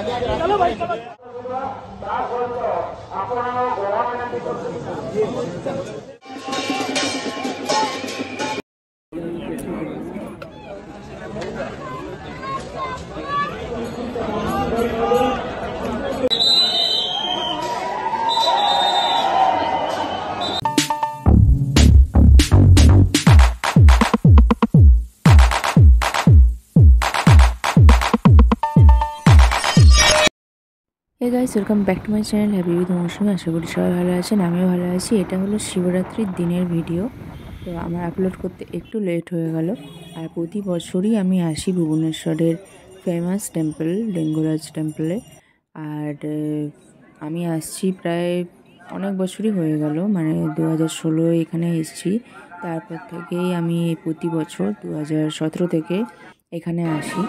Hey guys, welcome back to my channel. Happy with মৌসুমি। আশা করি সবাই ভালো আছেন, আমিও ভালো আছি। এটা হলো শিবরাত্রির দিনের ভিডিও। তো আমার আপলোড করতে একটু লেট হয়ে গেল। আর প্রতি বছরই আমি আসি ভুবনেশ্বরের ফেমাস টেম্পল লিঙ্গরাজ টেম্পলে। আর আমি আসছি প্রায় অনেক বছরই হয়ে গেল, মানে 2016 এখানে এসেছি। তারপর থেকেই আমি প্রতি বছর 2017 থেকে এখানে আসি।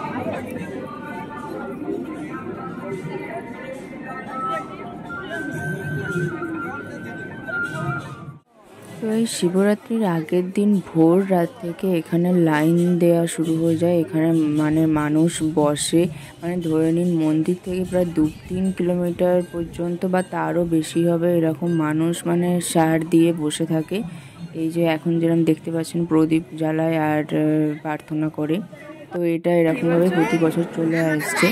তো এই শিবরাত্রির আগের দিন ভোর রাত থেকে এখানে লাইন দেওয়া শুরু হয়ে যায়। এখানে মানে মানুষ বসে, মানে ধরে নিন মন্দির থেকে প্রায় 2-3 কিলোমিটার পর্যন্ত বা তারও বেশি হবে, এরকম মানুষ মানে সার দিয়ে বসে থাকে। এই যে এখন যেরকম দেখতে পাচ্ছেন প্রদীপ জ্বালায় আর প্রার্থনা করে। তো এটা এরকমভাবে প্রতি বছর চলে আসছে।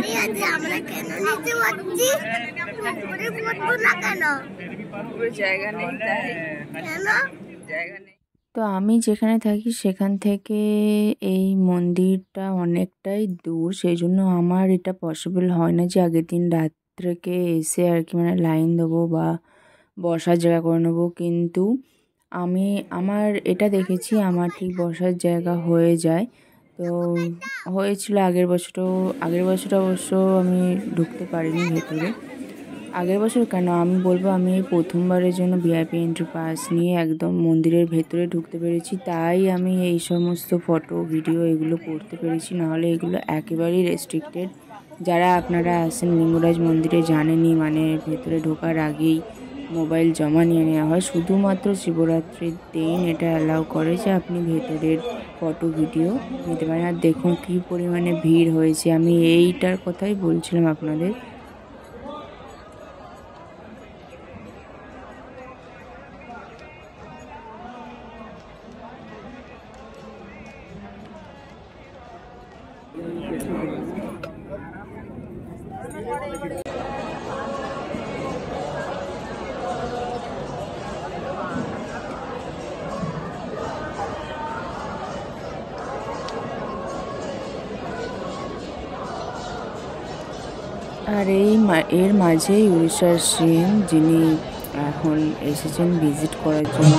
তো আমি যেখানে থাকি সেখান থেকে এই মন্দিরটা অনেকটাই দূর, সেই জন্য আমার এটা পসিবল হয় না যে আগের দিন রাত থেকে এসে আর কি মানে লাইন দেবো বা বসার জায়গা করে নেবো। কিন্তু আমার এটা দেখেছি আমার ঠিক বসার জায়গা হয়ে যায়। তো হয়েছিল আগের বছর অবশ্য আমি ঢুকতে পারিনি ভেতরে। আগের বছর কেন আমি বলবো, আমি প্রথমবারের জন্য ভিআইপি এন্ট্রি পাস নিয়ে একদম মন্দিরের ভেতরে ঢুকতে পেরেছি, তাই আমি এই সমস্ত ফটো ভিডিও এগুলো করতে পেরেছি। নাহলে এগুলো একেবারেই রেস্ট্রিক্টেড। যারা আপনারা আসেন লিঙ্গরাজ মন্দিরে জানেনই, মানে ভেতরে ঢোকার আগেই মোবাইল জমা নিয়ে নেওয়া হয়। শুধুমাত্র শিবরাত্রির দিন এটা অ্যালাউ করে যে আপনি ভেতরের ফটো ভিডিও নিতে পারেন। আর দেখুন কী পরিমাণে ভিড় হয়েছে, আমি এইটার কথাই বলছিলাম আপনাদের। আর এর মাঝেই উড়িষ্যার সিএম যিনি এখন এসেছেন ভিজিট করার জন্য।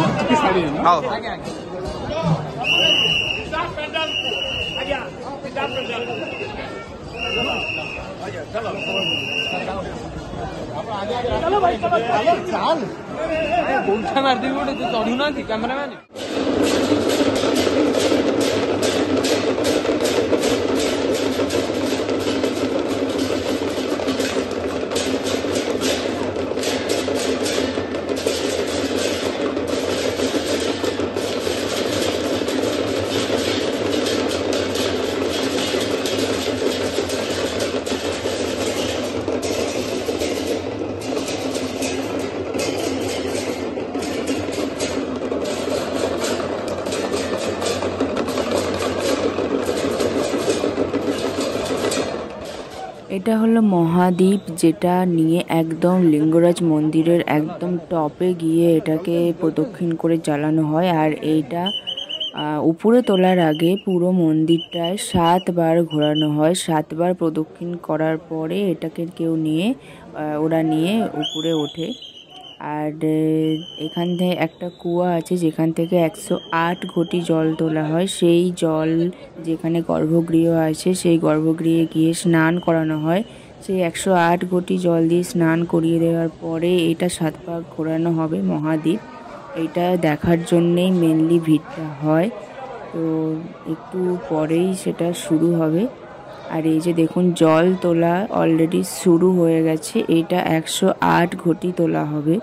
এটা হলো মহাদ্বীপ, যেটা নিয়ে একদম লিঙ্গরাজ মন্দিরের একদম টপে গিয়ে এটাকে প্রদক্ষিণ করে জ্বালানো হয়। আর এইটা উপরে তোলার আগে পুরো মন্দিরটায় 7 বার ঘোরানো হয়। 7 বার প্রদক্ষিণ করার পরে এটাকে ওরা নিয়ে উপরে ওঠে। আর এখান থেকে একটা কুয়া আছে যেখান থেকে 108 ঘটি জল তোলা হয়। সেই জল যেখানে গর্ভগৃহ আছে সেই গর্ভগৃহে গিয়ে স্নান করানো হয়। সেই 108 ঘটি জল দিয়ে স্নান করিয়ে দেওয়ার পরে এটা 7 পাক ঘোরানো হবে মহাদ্বীপ। এটা দেখার জন্যেই মেনলি ভিড়টা হয়। তো একটু পরেই সেটা শুরু হবে। আর এই যে দেখুন জল তোলা অলরেডি শুরু হয়ে গেছে। এটা 108 ঘটি তোলা হবে।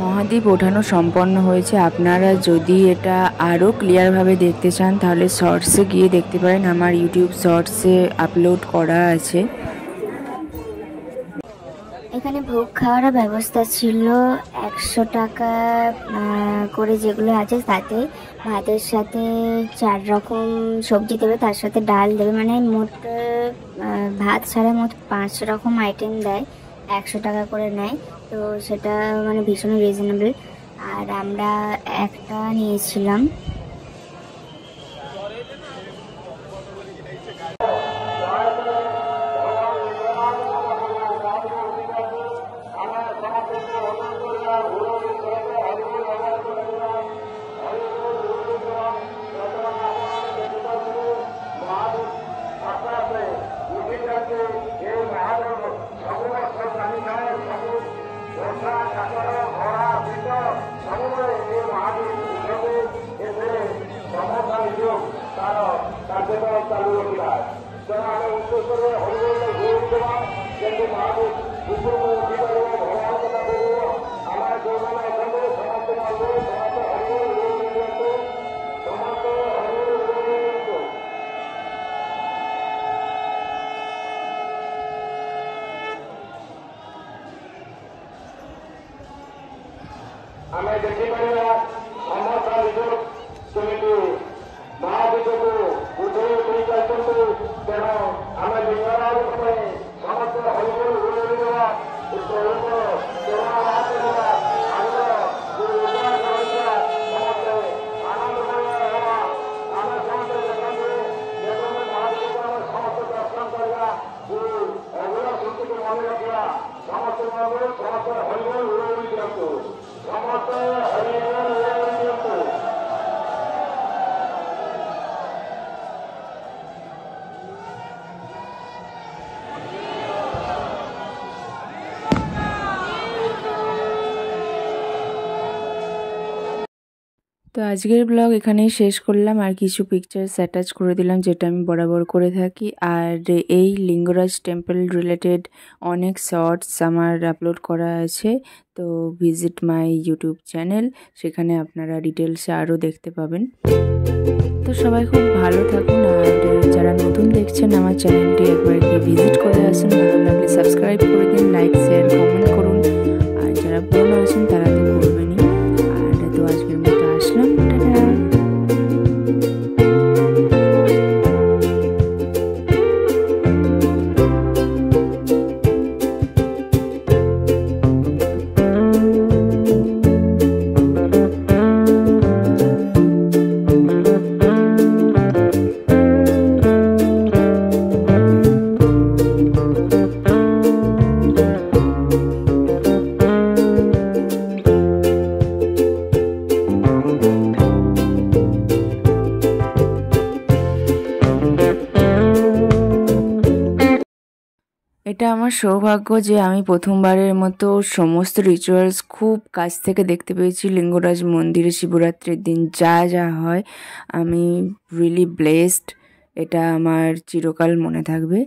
মহাদ্বীপ ওঠানো সম্পন্ন হয়েছে। আপনারা যদি এটা আরও ক্লিয়ারভাবে দেখতে চান তাহলে শর্টসে গিয়ে দেখতে পারেন, আমার ইউটিউব শর্টসে আপলোড করা আছে। এখানে ভোগ খাওয়ার ব্যবস্থা ছিল 100 টাকা করে যেগুলো আছে, তাতে ভাতের সাথে 4 রকম সবজি দেবে, তার সাথে ডাল দেবে, মানে মোট ভাত ছাড়া মোট 5 রকম আইটেম দেয়, 100 টাকা করে নেয়। তো সেটা মানে ভীষণই রিজনেবল। আর আমরা একটা নিয়েছিলাম। ଆମେ ଦେଖିପାରିବା ସମସ୍ତ ବିଜୁ କେମିତି ମହାଦୀପକୁ ଉଠେଇ ଦେଇଛନ୍ତି। ତେଣୁ ଆମେ ଲିଙ୍ଗରାଜ ପାଇଁ ସମସ୍ତ ହରିକୁ ଉଡ଼େଇଦେବା, କରିବା, ଆମର ଉଦ୍ଧାର କରିବା, ସମସ୍ତେ ଆନନ୍ଦମୟ ହେବା। ଆମେ ସମସ୍ତେ ଦେଖନ୍ତୁ ମହାଦୀପକୁ ଆମେ ସମସ୍ତେ ଦର୍ଶନ କରିବା, ଅଗୁର ସ୍ମୃତିକୁ ମନେ ରଖିବା। ସମସ୍ତେ ସମସ୍ତେ ହରିକୁ ଉଡ଼େଇ ଦିଅନ୍ତୁ, ସମସ୍ତେ ହରିକୁ ଉଡ଼େଇ ଦିଅନ୍ତୁ। তো আজকের ব্লগ এখানেই শেষ করলাম, আর কিছু পিকচার্স অ্যাটাচ করে দিলাম যেটা আমি বরাবর করে থাকি। আর এই লিঙ্গরাজ টেম্পল রিলেটেড অনেক শর্টস আমার আপলোড করা আছে, তো ভিজিট মাই ইউটিউব চ্যানেল, সেখানে আপনারা ডিটেলসে আরও দেখতে পাবেন। তো সবাই খুব ভালো থাকুন, আর যারা নতুন দেখছেন আমার চ্যানেলটি একবার গিয়ে ভিজিট করে আসুন। ভালো লাগলে সাবস্ক্রাইব করে দিন, লাইক শেয়ার কমেন্ট করুন, আর যারা পুরনো আছেন তারা তো করবেনই। আর তো আজকের মতো আসলাম, টাটা। এটা আমার সৌভাগ্য যে আমি প্রথমবারের মতো সমস্ত রিচুয়ালস খুব কাছ থেকে দেখতে পেয়েছি লিঙ্গরাজ মন্দিরে শিবরাত্রির দিন যা যা হয়। আমি রিয়েলি ব্লেসড, এটা আমার চিরকাল মনে থাকবে।